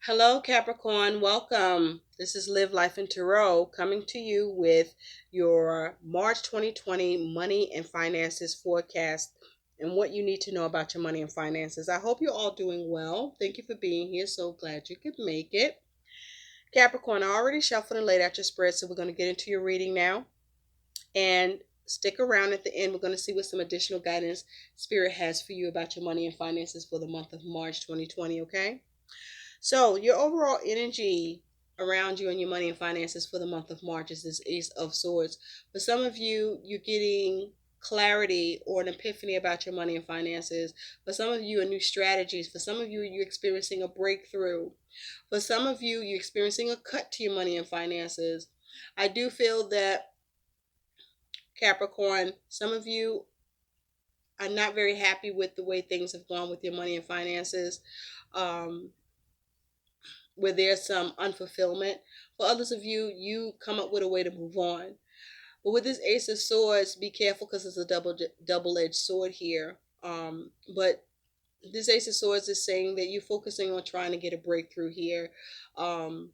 Hello, Capricorn. Welcome. This is Live Life in Tarot coming to you with your March 2020 money and finances forecast and what you need to know about your money and finances. I hope you're all doing well. Thank you for being here. So glad you could make it. Capricorn, I already shuffled and laid out your spread, so we're going to get into your reading now. And stick around at the end. We're going to see what some additional guidance Spirit has for you about your money and finances for the month of March 2020, okay? So, your overall energy around you and your money and finances for the month of March is this Ace of Swords. For some of you, you're getting clarity or an epiphany about your money and finances. For some of you, a new strategies. For some of you, you're experiencing a breakthrough. For some of you, you're experiencing a cut to your money and finances. I do feel that, Capricorn, some of you are not very happy with the way things have gone with your money and finances. Um, where there's some unfulfillment. For others of you, you come up with a way to move on. But with this Ace of Swords, be careful because it's a double-edged sword here. But this Ace of Swords is saying that you're focusing on trying to get a breakthrough here. Um,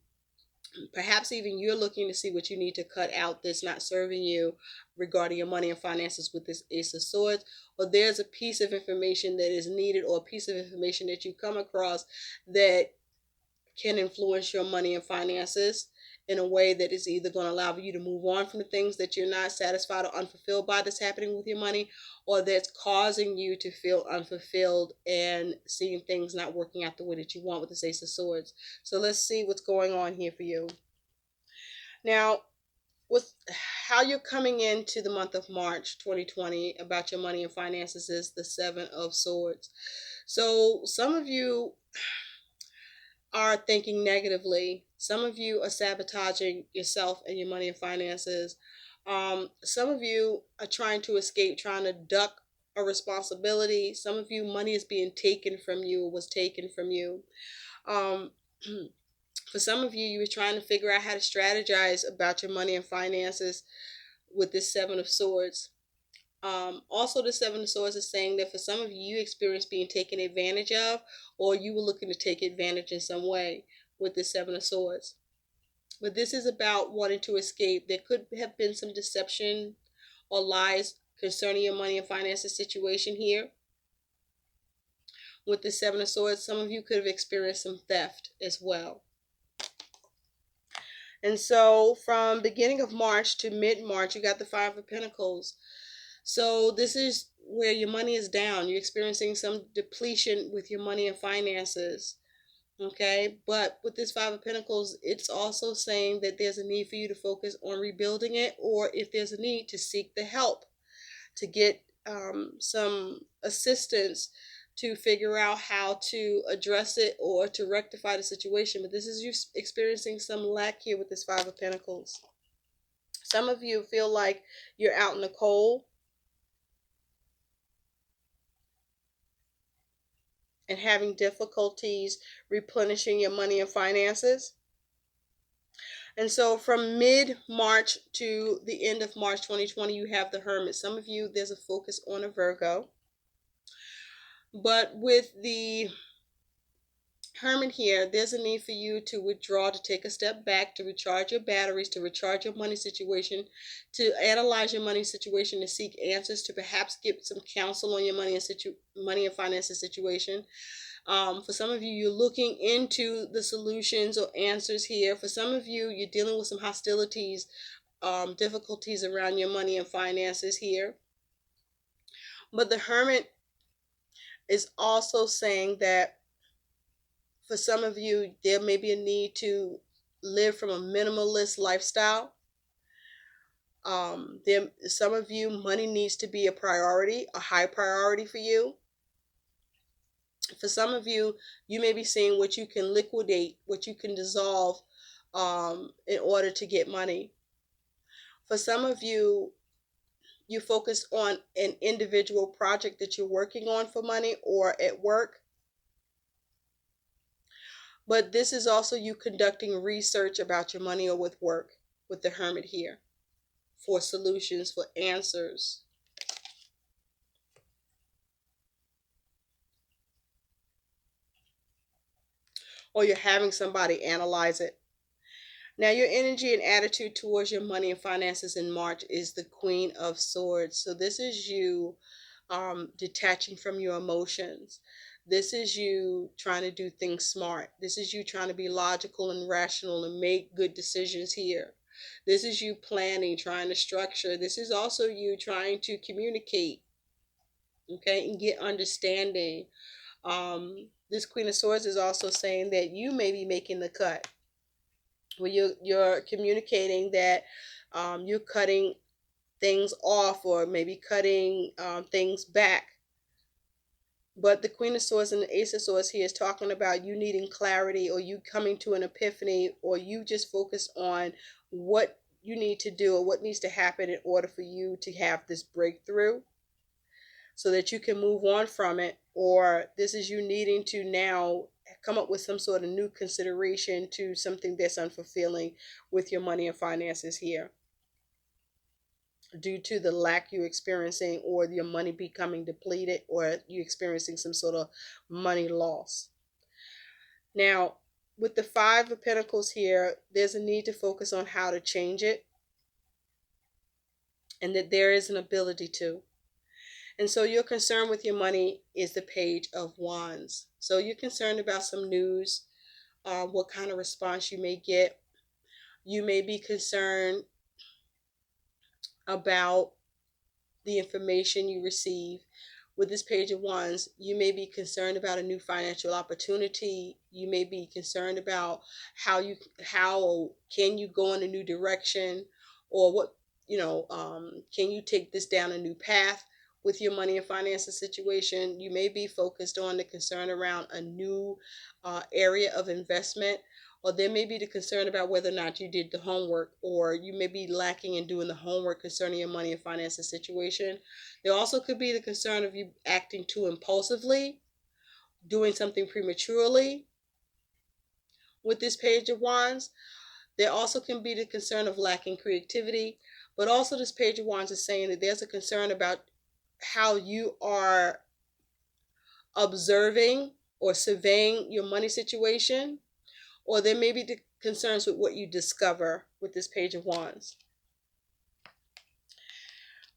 Perhaps even you're looking to see what you need to cut out that's not serving you regarding your money and finances with this Ace of Swords, or there's a piece of information that is needed or a piece of information that you come across that can influence your money and finances in a way that is either going to allow you to move on from the things that you're not satisfied or unfulfilled by that's happening with your money, or that's causing you to feel unfulfilled and seeing things not working out the way that you want with this Ace of Swords. So let's see what's going on here for you. Now, with how you're coming into the month of March 2020 about your money and finances is the Seven of Swords. So some of you are thinking negatively. Some of you are sabotaging yourself and your money and finances. Some of you are trying to escape, trying to duck a responsibility. Some of you, money is being taken from you or was taken from you. Um, for some of you, you were trying to figure out how to strategize about your money and finances with this Seven of Swords. Also, the Seven of Swords is saying that for some of you, you experienced being taken advantage of, or you were looking to take advantage in some way with the Seven of Swords. But this is about wanting to escape. There could have been some deception or lies concerning your money and finances situation here. With the Seven of Swords, some of you could have experienced some theft as well. And so from beginning of March to mid-March, you got the Five of Pentacles. So this is where your money is down. You're experiencing some depletion with your money and finances. Okay, but with this Five of Pentacles, it's also saying that there's a need for you to focus on rebuilding it, or if there's a need to seek the help to get some assistance to figure out how to address it or to rectify the situation. But this is you experiencing some lack here with this Five of Pentacles. Some of you feel like you're out in the cold and having difficulties replenishing your money and finances. And so from mid-March to the end of March 2020, you have the Hermit. Some of you, there's a focus on a Virgo. But with the Hermit here, there's a need for you to withdraw, to take a step back, to recharge your batteries, to recharge your money situation, to analyze your money situation, to seek answers, to perhaps get some counsel on your money and finances situation. For some of you, you're looking into the solutions or answers here. For some of you, you're dealing with some hostilities, difficulties around your money and finances here. But the Hermit is also saying that for some of you, there may be a need to live from a minimalist lifestyle. Some of you, money needs to be a priority, a high priority for you. For some of you, you may be seeing what you can liquidate, what you can dissolve in order to get money. For some of you, you focus on an individual project that you're working on for money or at work. But this is also you conducting research about your money or with work with the Hermit here for solutions, for answers. or you're having somebody analyze it. Now, your energy and attitude towards your money and finances in March is the Queen of Swords. So, this is you detaching from your emotions. This is you trying to do things smart. This is you trying to be logical and rational and make good decisions here. This is you planning, trying to structure. This is also you trying to communicate, okay, and get understanding. This Queen of Swords is also saying that you may be making the cut. Well, you're communicating that you're cutting things off or maybe cutting things back. But the Queen of Swords and the Ace of Swords here is talking about you needing clarity, or you coming to an epiphany, or you just focus on what you need to do or what needs to happen in order for you to have this breakthrough so that you can move on from it. Or this is you needing to now come up with some sort of new consideration to something that's unfulfilling with your money and finances here, due to the lack you're experiencing, or your money becoming depleted, or you experiencing some sort of money loss. Now, with the Five of Pentacles here, there's a need to focus on how to change it, and that there is an ability to. And so your concern with your money is the Page of Wands. So you're concerned about some news, what kind of response you may get. You may be concerned about the information you receive. With this Page of Wands, you may be concerned about a new financial opportunity. You may be concerned about how can you go in a new direction, or what, can you take this down a new path with your money and finances situation. You may be focused on the concern around a new area of investment, or there may be the concern about whether or not you did the homework, or you may be lacking in doing the homework concerning your money and finances situation. There also could be the concern of you acting too impulsively, doing something prematurely with this Page of Wands. There also can be the concern of lacking creativity, but also this Page of Wands is saying that there's a concern about how you are observing or surveying your money situation, or there may be the concerns with what you discover with this Page of Wands.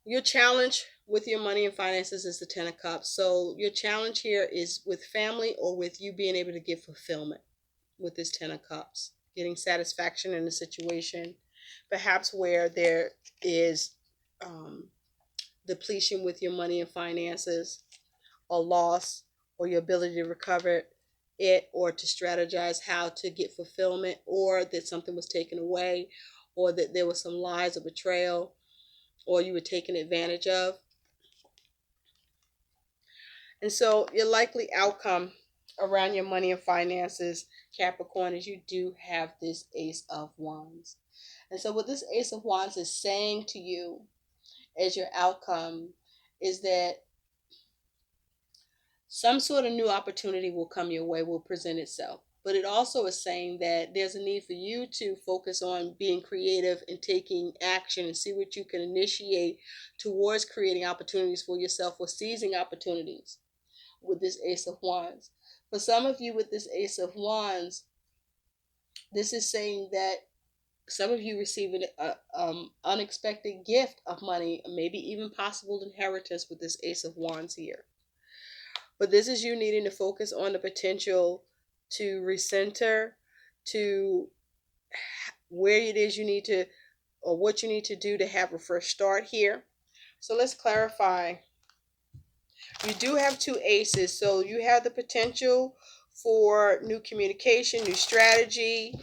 Your challenge with your money and finances is the Ten of Cups. So your challenge here is with family, or with you being able to get fulfillment with this Ten of Cups, getting satisfaction in a situation, perhaps where there is depletion with your money and finances, or loss, or your ability to recover it, or to strategize how to get fulfillment, or that something was taken away, or that there was some lies or betrayal, or you were taken advantage of. And so your likely outcome around your money and finances, Capricorn, is you do have this Ace of Wands. And so what this Ace of Wands is saying to you as your outcome is that some sort of new opportunity will come your way, will present itself. But it also is saying that there's a need for you to focus on being creative and taking action, and see what you can initiate towards creating opportunities for yourself, or seizing opportunities with this Ace of Wands. For some of you with this Ace of Wands, this is saying that some of you receive an unexpected gift of money, maybe even possible inheritance with this Ace of Wands here. But this is you needing to focus on the potential to recenter, to where it is you need to, or what you need to do to have a fresh start here. So let's clarify. You do have two aces, so you have the potential for new communication, new strategy,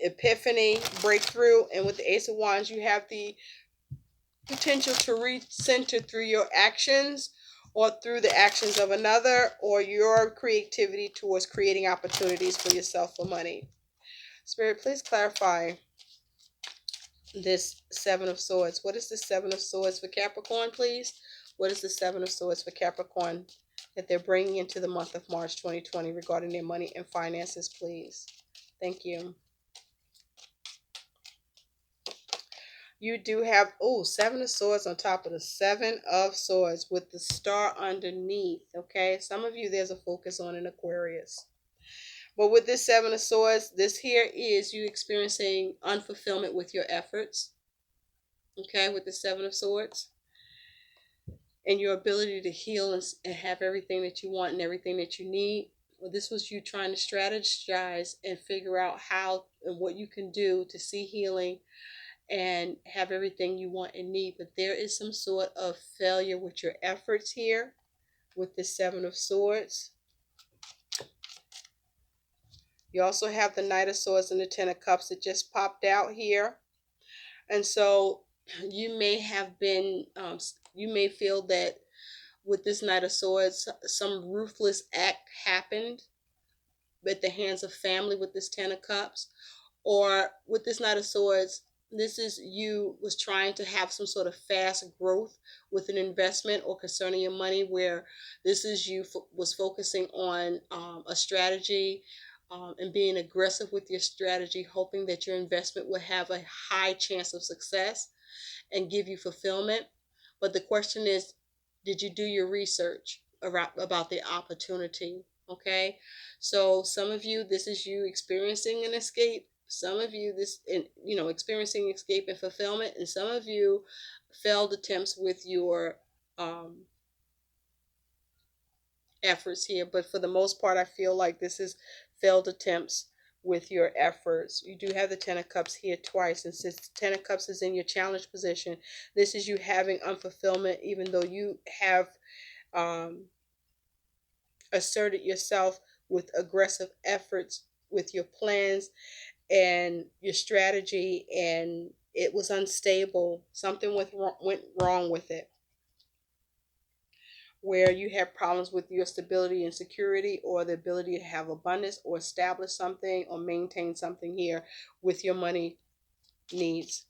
epiphany, breakthrough. And with the Ace of Wands, you have the potential to recenter through your actions, or through the actions of another, or your creativity towards creating opportunities for yourself for money. Spirit, please clarify this Seven of Swords. What is the Seven of Swords for Capricorn, please? What is the Seven of Swords for Capricorn that they're bringing into the month of March 2020 regarding their money and finances, please? Thank you. You do have, Seven of Swords on top of the Seven of Swords with the star underneath, okay? Some of you, there's a focus on an Aquarius. But with this Seven of Swords, this here is you experiencing unfulfillment with your efforts. Okay, with the Seven of Swords. And your ability to heal and have everything that you want and everything that you need. Well, this was you trying to strategize and figure out how and what you can do to see healing and have everything you want and need. But there is some sort of failure with your efforts here with the Seven of Swords. You also have the Knight of Swords and the Ten of Cups that just popped out here. And so you may have been, you may feel that with this Knight of Swords, some ruthless act happened at the hands of family with this Ten of Cups. Or with this Knight of Swords, this is you was trying to have some sort of fast growth with an investment or concerning your money, where this is you was focusing on a strategy and being aggressive with your strategy, hoping that your investment would have a high chance of success and give you fulfillment. But the question is, did you do your research about the opportunity? Okay, so some of you, this is you experiencing an escape. Some of you, experiencing escape and fulfillment, and some of you failed attempts with your efforts here. But for the most part, I feel like this is failed attempts with your efforts. You do have the Ten of Cups here twice, and since the Ten of Cups is in your challenge position, this is you having unfulfillment, even though you have asserted yourself with aggressive efforts with your plans and your strategy, and it was unstable. Something went wrong with it, where you have problems with your stability and security, or the ability to have abundance or establish something or maintain something here with your money needs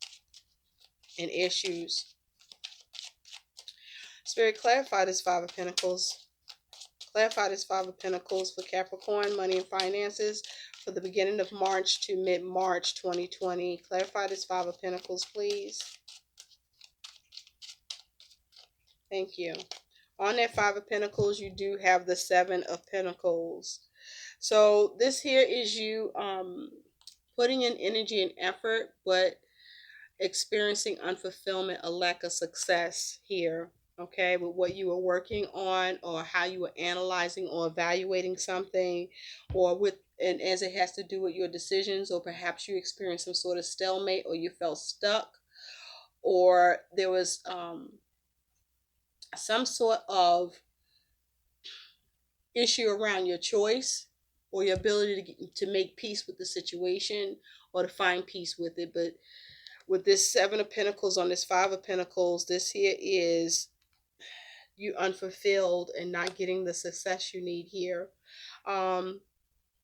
and issues. Spirit, clarify this Five of Pentacles. Clarify this Five of Pentacles for Capricorn, money and finances for the beginning of March to mid-March 2020. Clarify this Five of Pentacles, please. Thank you. On that Five of Pentacles, you do have the Seven of Pentacles. So this here is you putting in energy and effort, but experiencing unfulfillment, a lack of success here. Okay, with what you were working on, or how you were analyzing or evaluating something, or with, and as it has to do with your decisions, or perhaps you experienced some sort of stalemate, or you felt stuck, or there was some sort of issue around your choice or your ability to make peace with the situation or to find peace with it. But with this Seven of Pentacles on this Five of Pentacles, this here is you unfulfilled and not getting the success you need here.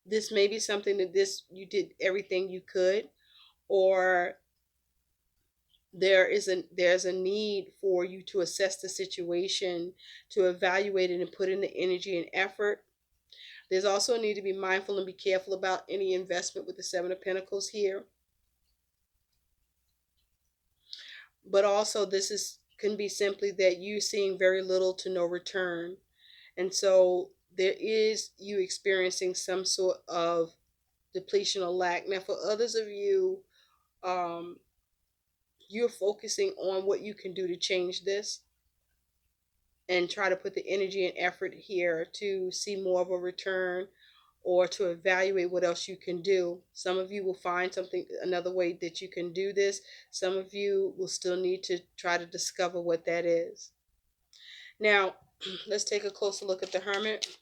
This may be something that you did everything you could, or there's a need for you to assess the situation, to evaluate it and put in the energy and effort. There's also a need to be mindful and be careful about any investment with the Seven of Pentacles here. But also can be simply that you seeing very little to no return. And so there is you experiencing some sort of depletion or lack. Now for others of you, you're focusing on what you can do to change this and try to put the energy and effort here to see more of a return, or to evaluate what else you can do. Some of you will find another way that you can do this. Some of you will still need to try to discover what that is. Now, let's take a closer look at the Hermit.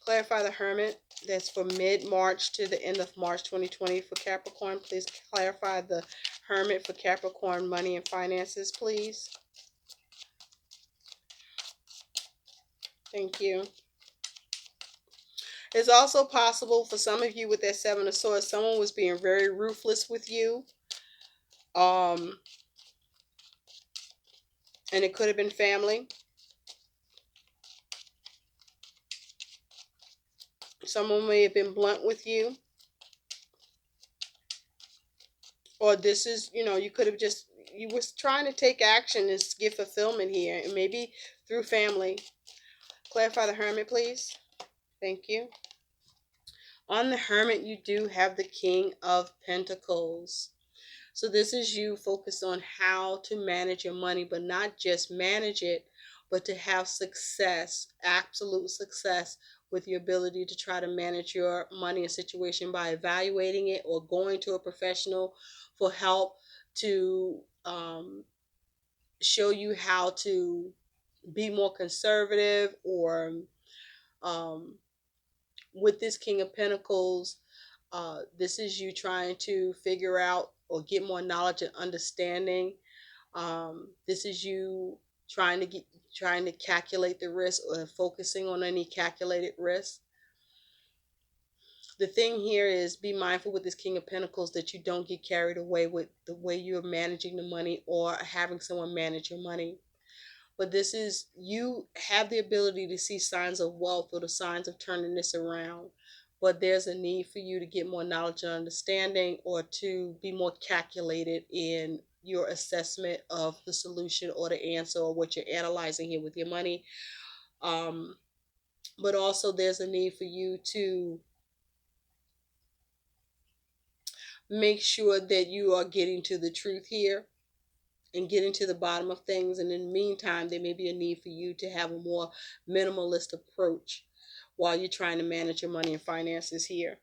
Clarify the Hermit. That's for mid-March to the end of March 2020 for Capricorn. Please clarify the Hermit for Capricorn, money and finances, please. Thank you. It's also possible for some of you with that Seven of Swords, someone was being very ruthless with you. And it could have been family. Someone may have been blunt with you. Or this is, you could have you was trying to take action and get fulfillment here. And maybe through family. Clarify the Hermit, please. Thank you. On the Hermit, you do have the King of Pentacles. So this is you focused on how to manage your money, but not just manage it, but to have success, absolute success with your ability to try to manage your money and situation by evaluating it or going to a professional for help to show you how to be more conservative or um, with this King of Pentacles, this is you trying to figure out or get more knowledge and understanding. This is you trying to calculate the risk or focusing on any calculated risk. The thing here is be mindful with this King of Pentacles that you don't get carried away with the way you're managing the money or having someone manage your money. But this is, you have the ability to see signs of wealth or the signs of turning this around. But there's a need for you to get more knowledge and understanding or to be more calculated in your assessment of the solution or the answer or what you're analyzing here with your money. But also there's a need for you to make sure that you are getting to the truth here and getting to the bottom of things. And in the meantime, there may be a need for you to have a more minimalist approach while you're trying to manage your money and finances here.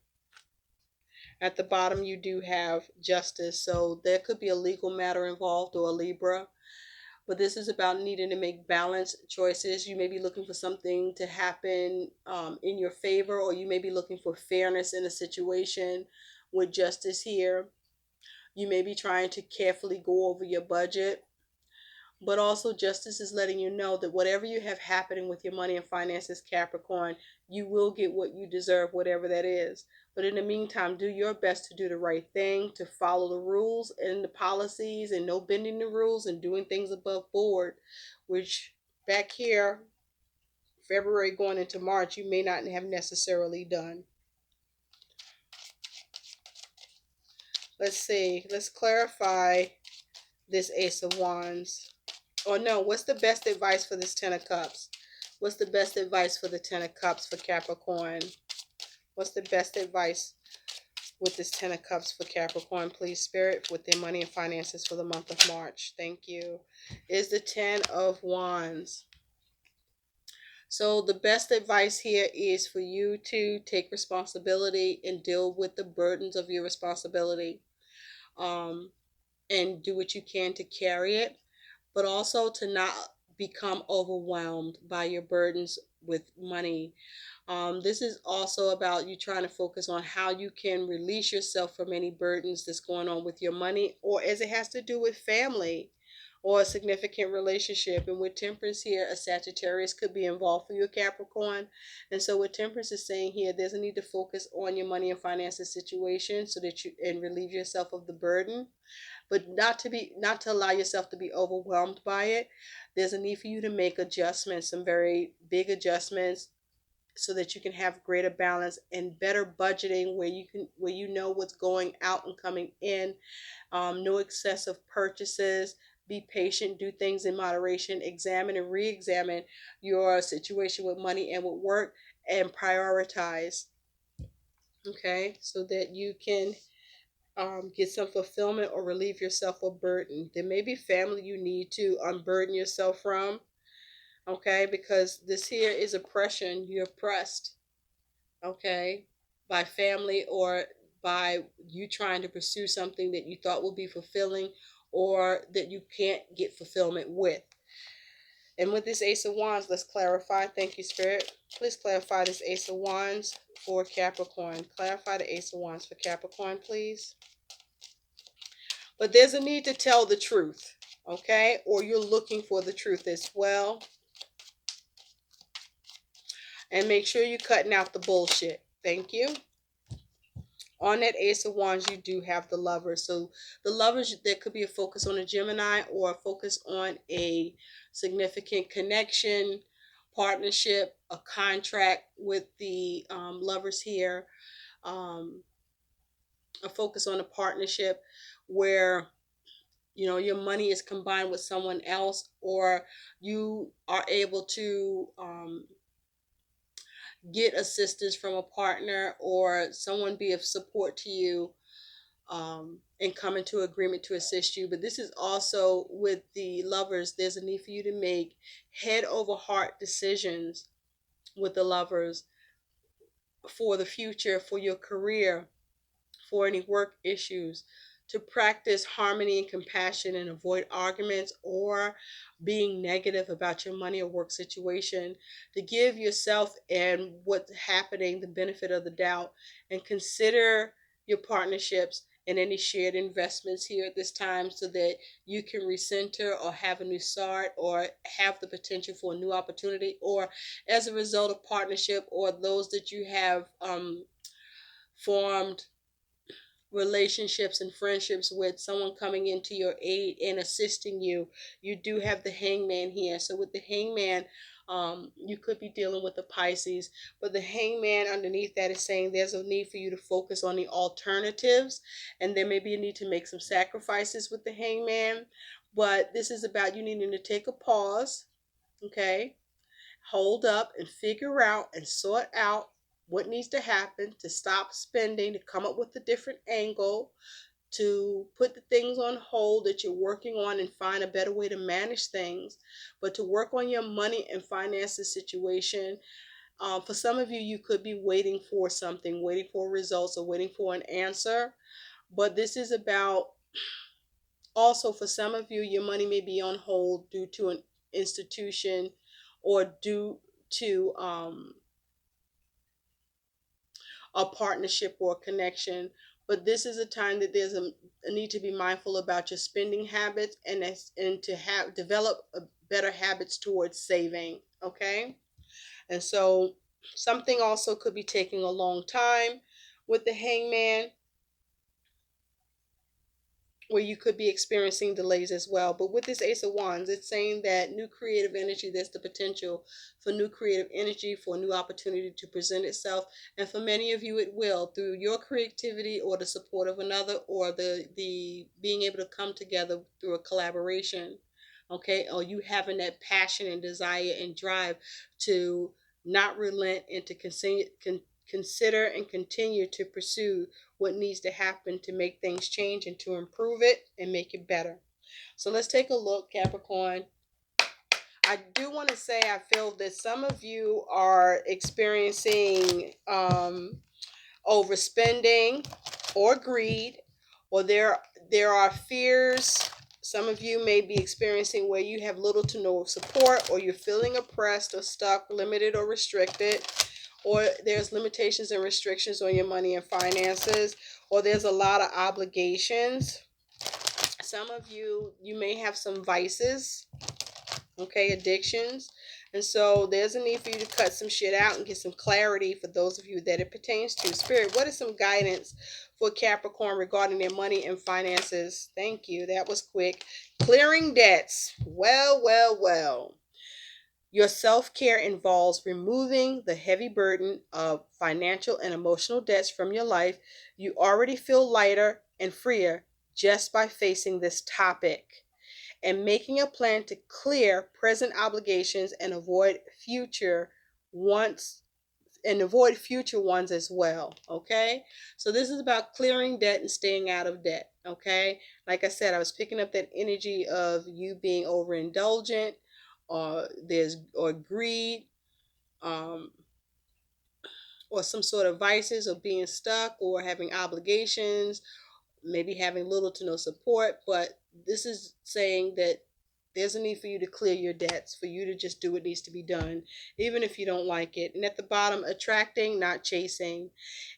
At the bottom, you do have Justice. So there could be a legal matter involved or a Libra. But this is about needing to make balanced choices. You may be looking for something to happen in your favor, or you may be looking for fairness in a situation with Justice here. You may be trying to carefully go over your budget. But also, Justice is letting you know that whatever you have happening with your money and finances, Capricorn, you will get what you deserve, whatever that is. But in the meantime, do your best to do the right thing, to follow the rules and the policies, and no bending the rules and doing things above board, which back here, February going into March, you may not have necessarily done. Let's see. Let's clarify this Ace of Wands. Or no, what's the best advice for this Ten of Cups? What's the best advice for the Ten of Cups for Capricorn? What's the best advice with this Ten of Cups for Capricorn, please, Spirit, with their money and finances for the month of March? Thank you. Is the Ten of Wands. So the best advice here is for you to take responsibility and deal with the burdens of your responsibility, and do what you can to carry it, but also to not become overwhelmed by your burdens with money. This is also about you trying to focus on how you can release yourself from any burdens that's going on with your money, or as it has to do with family or a significant relationship. And with Temperance here, a Sagittarius could be involved for your Capricorn. And so what Temperance is saying here, there's a need to focus on your money and finances situation so that you and relieve yourself of the burden, but not to allow yourself to be overwhelmed by it. There's a need for you to make adjustments, some very big adjustments, so that you can have greater balance and better budgeting where you know what's going out and coming in. No excessive purchases. Be patient, do things in moderation, examine and re-examine your situation with money and with work, and prioritize. Okay, so that you can get some fulfillment or relieve yourself of burden. There may be family you need to unburden yourself from, okay, because this here is oppression. You're oppressed, okay, by family or by you trying to pursue something that you thought would be fulfilling or that you can't get fulfillment with. And with this Ace of Wands, let's clarify. Thank you, Spirit. Please clarify this Ace of Wands for Capricorn. Clarify the Ace of Wands for Capricorn, please. But there's a need to tell the truth, okay? Or you're looking for the truth as well. And make sure you're cutting out the bullshit. Thank you. On that Ace of Wands, you do have the Lovers. So the Lovers, there could be a focus on a Gemini or a focus on a significant connection, partnership, a contract with the Lovers here. A focus on a partnership where your money is combined with someone else, or you are able to get assistance from a partner or someone be of support to you, and come into agreement to assist you. But this is also with the lovers, there's a need for you to make head over heart decisions with the lovers for the future, for your career, for any work issues, to practice harmony and compassion and avoid arguments or being negative about your money or work situation, to give yourself and what's happening the benefit of the doubt, and consider your partnerships and any shared investments here at this time so that you can recenter or have a new start or have the potential for a new opportunity, or as a result of partnership or those that you have formed relationships and friendships with, someone coming into your aid and assisting you. You do have the hangman here. So with the hangman, you could be dealing with the Pisces, but the hangman underneath that is saying there's a need for you to focus on the alternatives, and there may be a need to make some sacrifices with the hangman. But this is about you needing to take a pause, okay? Hold up and figure out and sort out what needs to happen, to stop spending, to come up with a different angle, to put the things on hold that you're working on and find a better way to manage things, but to work on your money and finances situation. For some of you, you could be waiting for something, waiting for results or waiting for an answer. But this is about, also for some of you, your money may be on hold due to an institution or due to a partnership or a connection. But this is a time that there's a need to be mindful about your spending habits, and to have develop better habits towards saving. Okay, and so something also could be taking a long time with the hangman, where you could be experiencing delays as well. But with this Ace of Wands, it's saying that new creative energy, there's the potential for new creative energy, for a new opportunity to present itself. And for many of you, it will, through your creativity or the support of another, or the being able to come together through a collaboration. Okay, or you having that passion and desire and drive to not relent and to consider and continue to pursue what needs to happen to make things change and to improve it and make it better. So let's take a look, Capricorn. I do want to say I feel that some of you are experiencing overspending or greed, or there are fears. Some of you may be experiencing where you have little to no support, or you're feeling oppressed or stuck, limited or restricted, or there's limitations and restrictions on your money and finances, or there's a lot of obligations. Some of you may have some vices, okay, addictions. And so there's a need for you to cut some shit out and get some clarity for those of you that it pertains to. Spirit, what is some guidance for Capricorn regarding their money and finances? Thank you. That was quick. Clearing debts. Well. Your self-care involves removing the heavy burden of financial and emotional debts from your life. You already feel lighter and freer just by facing this topic, and making a plan to clear present obligations and avoid future ones as well. Okay, so this is about clearing debt and staying out of debt. Okay, like I said, I was picking up that energy of you being overindulgent, or greed, um, or some sort of vices, or being stuck, or having obligations, maybe having little to no support. But this is saying that there's a need for you to clear your debts, for you to just do what needs to be done, even if you don't like it. And at the bottom, attracting, not chasing.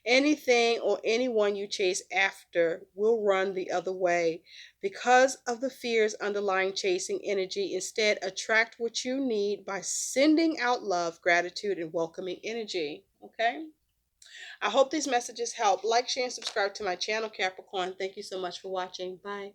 Anything or anyone you chase after will run the other way because of the fears underlying chasing energy. Instead, attract what you need by sending out love, gratitude, and welcoming energy. Okay? I hope these messages help. Like, share, and subscribe to my channel, Capricorn. Thank you so much for watching. Bye.